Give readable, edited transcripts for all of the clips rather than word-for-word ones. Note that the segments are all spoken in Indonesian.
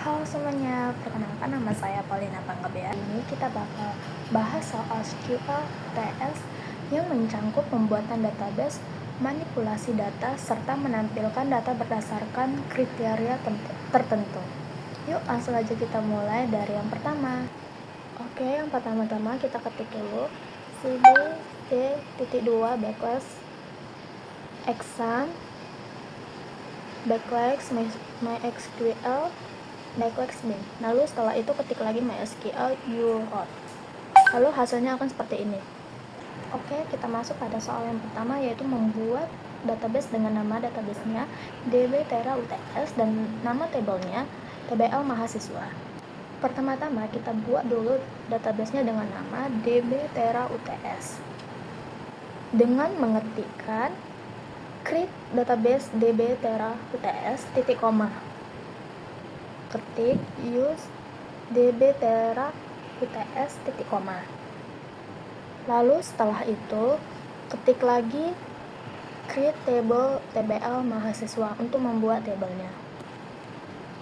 Halo semuanya, perkenalkan nama saya Paulina Panggabean. Ini kita bakal bahas soal SQL TS yang mencangkup pembuatan database, manipulasi data, serta menampilkan data berdasarkan kriteria tertentu. Yuk langsung aja kita mulai dari yang pertama. Oke, yang pertama-tama kita ketik dulu cd.2 exam /MySQL/bin. Lalu setelah itu ketik lagi MySQL uRoot. Lalu hasilnya akan seperti ini. Oke, kita masuk pada soal yang pertama, yaitu membuat database dengan nama databasenya dbTera_UTS dan nama tabelnya tbl mahasiswa. Pertama-tama kita buat dulu databasenya dengan nama dbTera_UTS dengan mengetikkan create database dbTera_UTS titik koma, ketik use dbTera_UTS titik koma. Lalu setelah itu ketik lagi create table tbl mahasiswa untuk membuat tabelnya.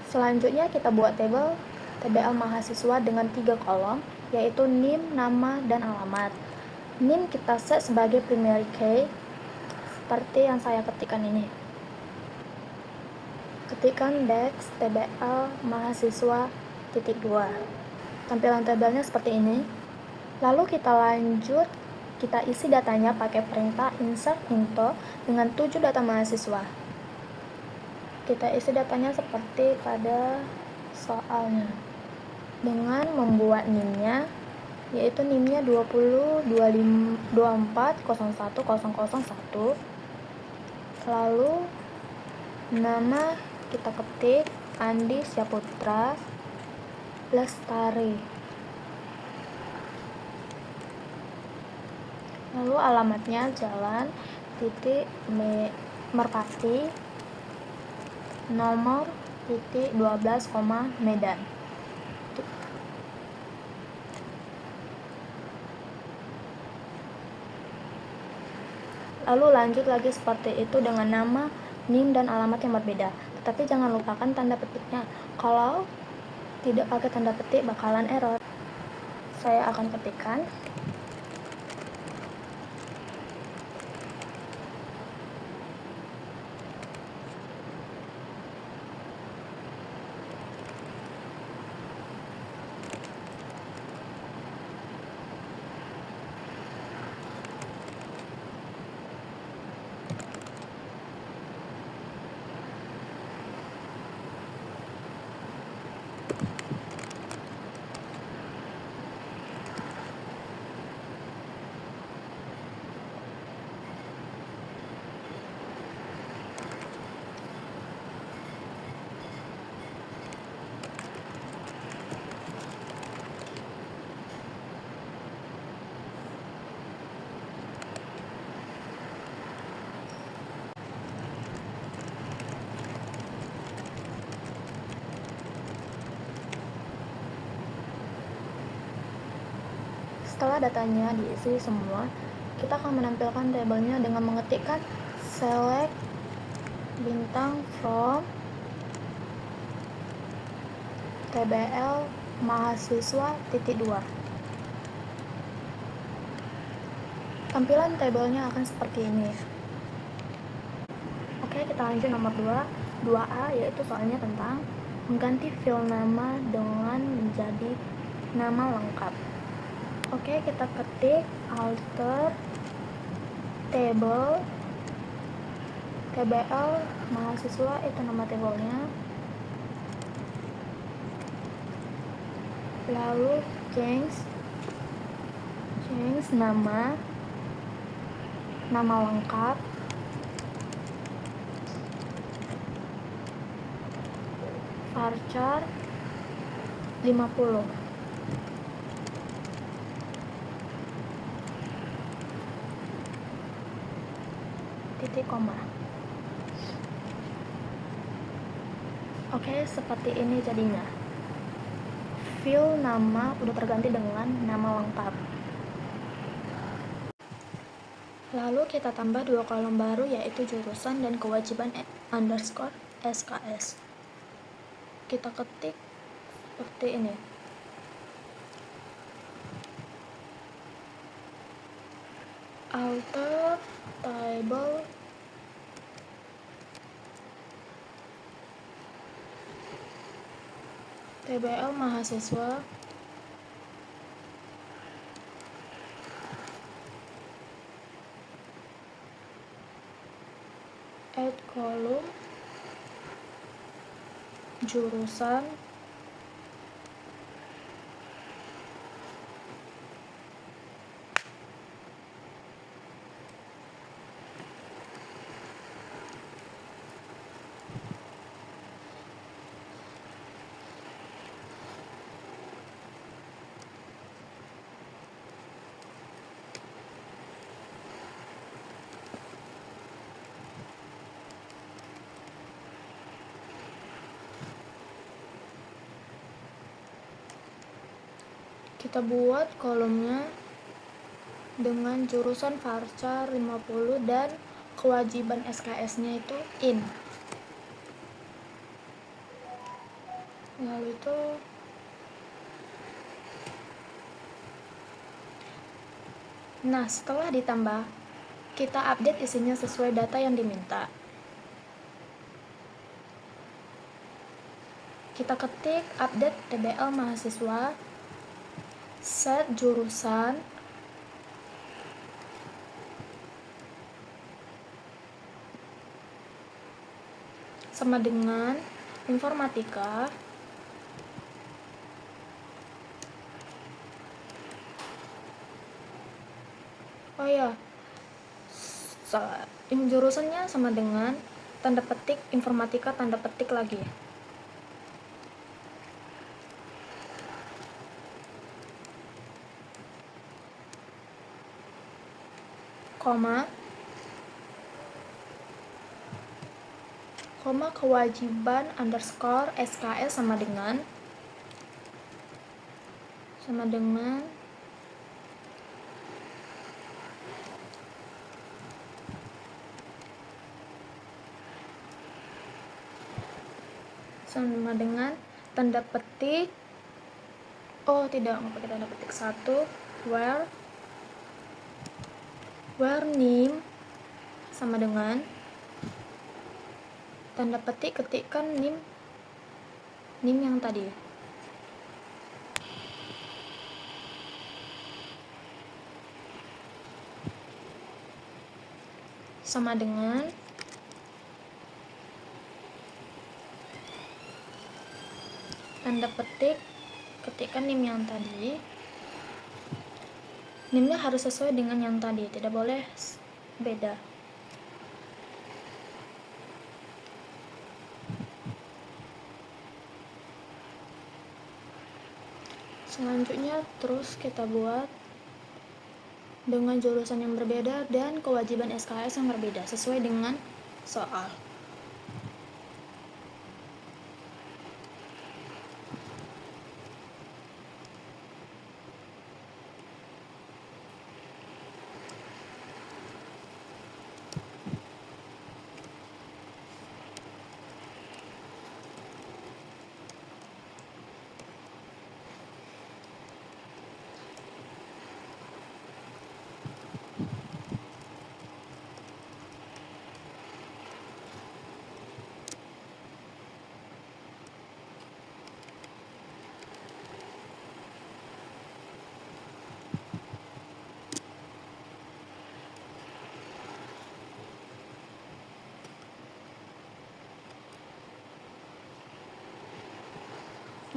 Selanjutnya kita buat tabel tbl mahasiswa dengan 3 kolom, yaitu NIM, nama, dan alamat. NIM kita set sebagai primary key seperti yang saya ketikkan ini. Ketikkan dex tbl mahasiswa titik 2. Tampilan tabelnya seperti ini. Lalu kita lanjut, kita isi datanya pakai perintah insert into dengan 7 data mahasiswa. Kita isi datanya seperti pada soalnya dengan membuat NIM-nya, yaitu NIM-nya 2024010001. Lalu nama kita ketik Andi Syaputra Lestari. Lalu alamatnya Jalan titik Merpati nomor titik 12, Medan. Lalu lanjut lagi seperti itu dengan nama, NIM, dan alamat yang berbeda. Tetapi jangan lupakan tanda petiknya. Kalau tidak pakai tanda petik bakalan error. Saya akan ketikkan setelah datanya diisi semua, kita akan menampilkan tabelnya dengan mengetikkan select bintang from tbl mahasiswa titik 2. Tampilan tabelnya akan seperti ini. Oke, kita lanjut nomor 2A, yaitu soalnya tentang mengganti field nama dengan menjadi nama lengkap. Oke, kita ketik alter table tbl mahasiswa, itu nama tabelnya. Lalu change nama lengkap, varchar 50, titik koma. Oke, seperti ini jadinya. Field nama udah terganti dengan nama lengkap. Lalu kita tambah 2 kolom baru, yaitu jurusan dan kewajiban _SKS. Kita ketik seperti ini. Alter table TBL mahasiswa add kolom jurusan kita buat kolomnya dengan jurusan Varchar 50 dan kewajiban SKS-nya itu in. Lalu itu setelah ditambah, kita update isinya sesuai data yang diminta. Kita ketik update TBL mahasiswa, set jurusan, sama dengan informatika, jurusannya sama dengan tanda petik informatika tanda petik lagi, koma kewajiban underscore SKS sama dengan tanda petik, tidak pakai tanda petik, satu where name sama dengan tanda petik, ketikkan nim yang tadi, sama dengan tanda petik, ketikkan nim yang tadi. Nimnya harus sesuai dengan yang tadi, tidak boleh beda. Selanjutnya terus kita buat dengan jurusan yang berbeda dan kewajiban SKS yang berbeda sesuai dengan soal.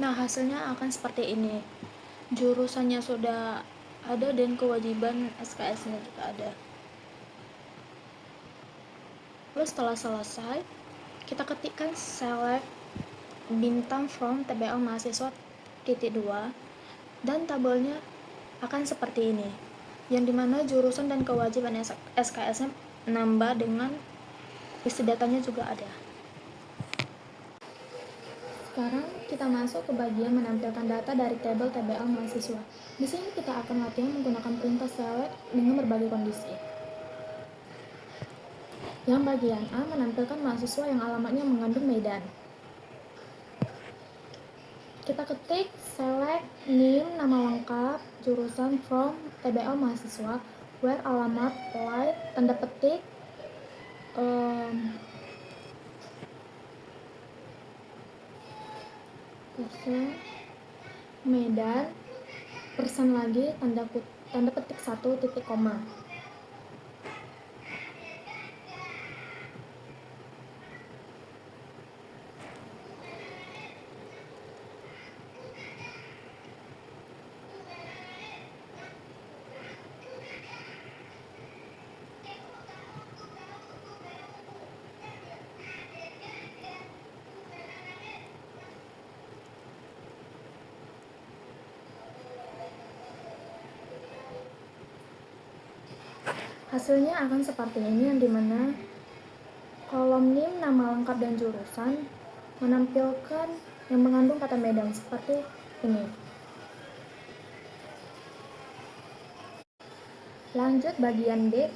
Hasilnya akan seperti ini. Jurusannya sudah ada dan kewajiban SKS-nya juga ada. Lalu setelah selesai, kita ketikkan select bintang from TBL mahasiswa titik 2 dan tabelnya akan seperti ini, yang dimana jurusan dan kewajiban SKS-nya nambah dengan isi datanya juga ada. Sekarang kita masuk ke bagian menampilkan data dari tabel TBL mahasiswa. Di sini kita akan latihan menggunakan perintah select dengan berbagai kondisi. Yang bagian A menampilkan mahasiswa yang alamatnya mengandung Medan. Kita ketik select name nama lengkap jurusan from TBL mahasiswa where alamat like tanda petik persen Medan persen lagi tanda petik 1 titik koma. Hasilnya akan seperti ini, yang dimana kolom NIM, nama lengkap dan jurusan menampilkan yang mengandung kata Medan seperti ini. Lanjut bagian D.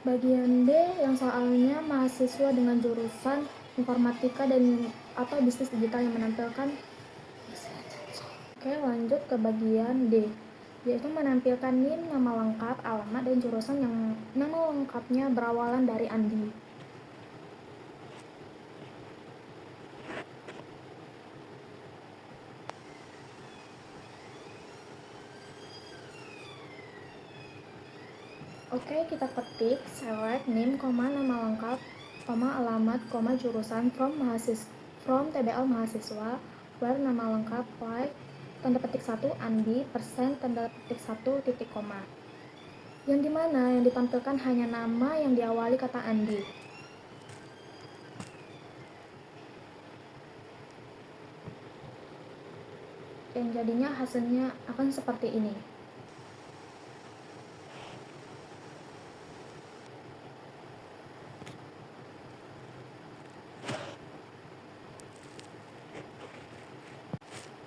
Bagian D yang soalnya mahasiswa dengan jurusan informatika dan atau bisnis digital yang menampilkan. Oke, lanjut ke bagian D, yaitu menampilkan NIM, nama lengkap, alamat, dan jurusan yang nama lengkapnya berawalan dari Andi. Oke, kita ketik select name, nama lengkap, alamat, jurusan from TBL mahasiswa, where nama lengkap like tanda petik 1 Andi persen tanda petik 1 titik koma. Yang dimana yang ditampilkan hanya nama yang diawali kata Andi. Yang jadinya hasilnya akan seperti ini.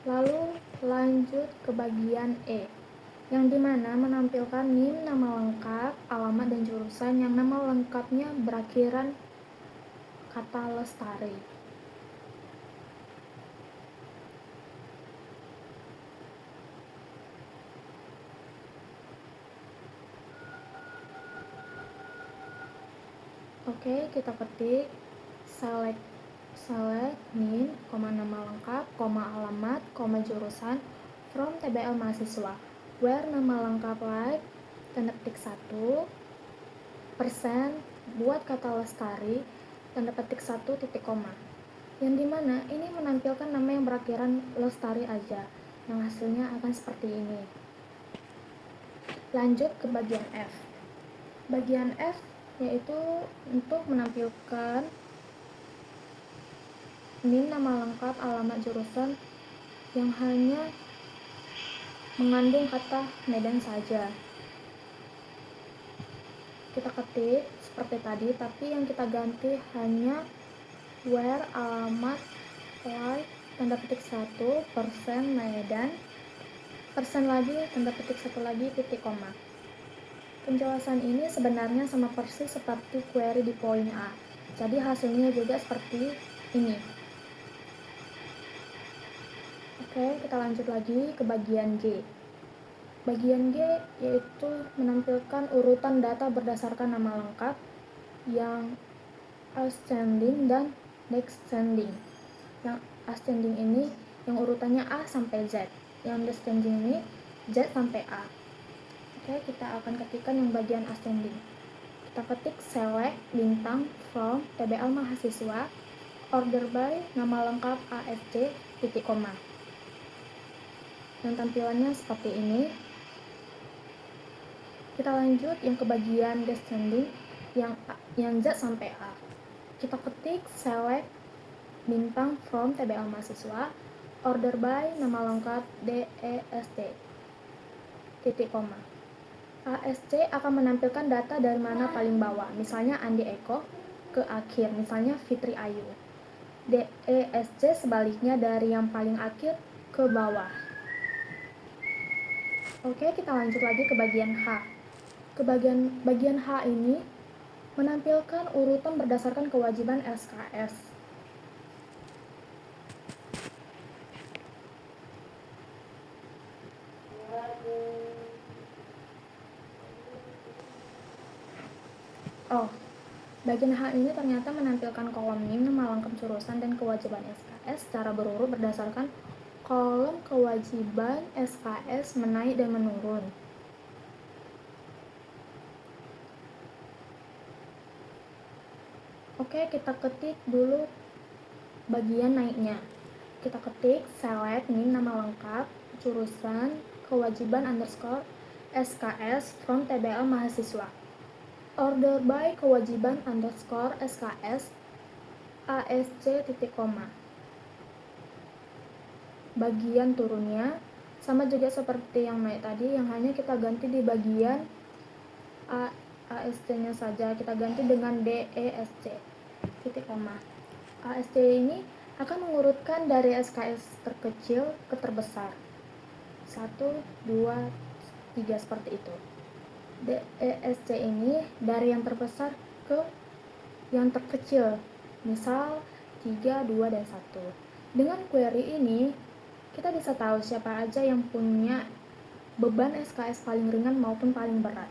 Lalu lanjut ke bagian E, yang dimana menampilkan NIM, nama lengkap, alamat, dan jurusan yang nama lengkapnya berakhiran kata Lestari. Oke, kita ketik select NIM, nama lengkap, alamat, jurusan from TBL mahasiswa, where nama lengkap like tanda petik 1 persen buat kata Lestari tanda petik 1 titik koma. Yang dimana ini menampilkan nama yang berakhiran Lestari aja, yang hasilnya akan seperti ini. Lanjut ke bagian F. Bagian F yaitu untuk menampilkan NIM, nama lengkap, alamat, jurusan yang hanya mengandung kata Medan saja. Kita ketik seperti tadi, tapi yang kita ganti hanya where, alamat, like, tanda petik 1 persen Medan persen lagi tanda petik 1 lagi titik koma. Penjelasan ini sebenarnya sama persis seperti query di poin A, jadi hasilnya juga seperti ini. Oke, kita lanjut lagi ke bagian G. Bagian G yaitu menampilkan urutan data berdasarkan nama lengkap yang ascending dan descending. Yang ascending ini yang urutannya A sampai Z, yang descending ini Z sampai A. Oke, kita akan ketikkan yang bagian ascending. Kita ketik select bintang from TBL mahasiswa, order by nama lengkap ASC titik koma. Yang tampilannya seperti ini. Kita lanjut yang ke bagian descending yang Z sampai A. Kita ketik select bintang from TBL mahasiswa, order by nama lengkap DEST titik koma. ASC akan menampilkan data dari mana paling bawah, misalnya Andi Eko, ke akhir, misalnya Fitri Ayu. DESC sebaliknya dari yang paling akhir ke bawah. Oke, kita lanjut lagi ke bagian H. Ke bagian H ini menampilkan urutan berdasarkan kewajiban SKS. Oh, bagian hal ini ternyata menampilkan kolom NIM, nama lengkap jurusan, dan kewajiban SKS secara berurut berdasarkan kolom kewajiban SKS menaik dan menurun. Oke, kita ketik dulu bagian naiknya. Kita ketik select NIM, nama lengkap, jurusan, kewajiban underscore SKS from TBL mahasiswa. Order by kewajiban underscore SKS ASC titik koma. Bagian turunnya sama juga seperti yang naik tadi, yang hanya kita ganti di bagian ASC nya saja, kita ganti dengan DESC titik koma. ASC ini akan mengurutkan dari SKS terkecil ke terbesar, 1, 2, 3 seperti itu. DESC ini dari yang terbesar ke yang terkecil, misal 3, 2, dan 1. Dengan query ini kita bisa tahu siapa aja yang punya beban SKS paling ringan maupun paling berat.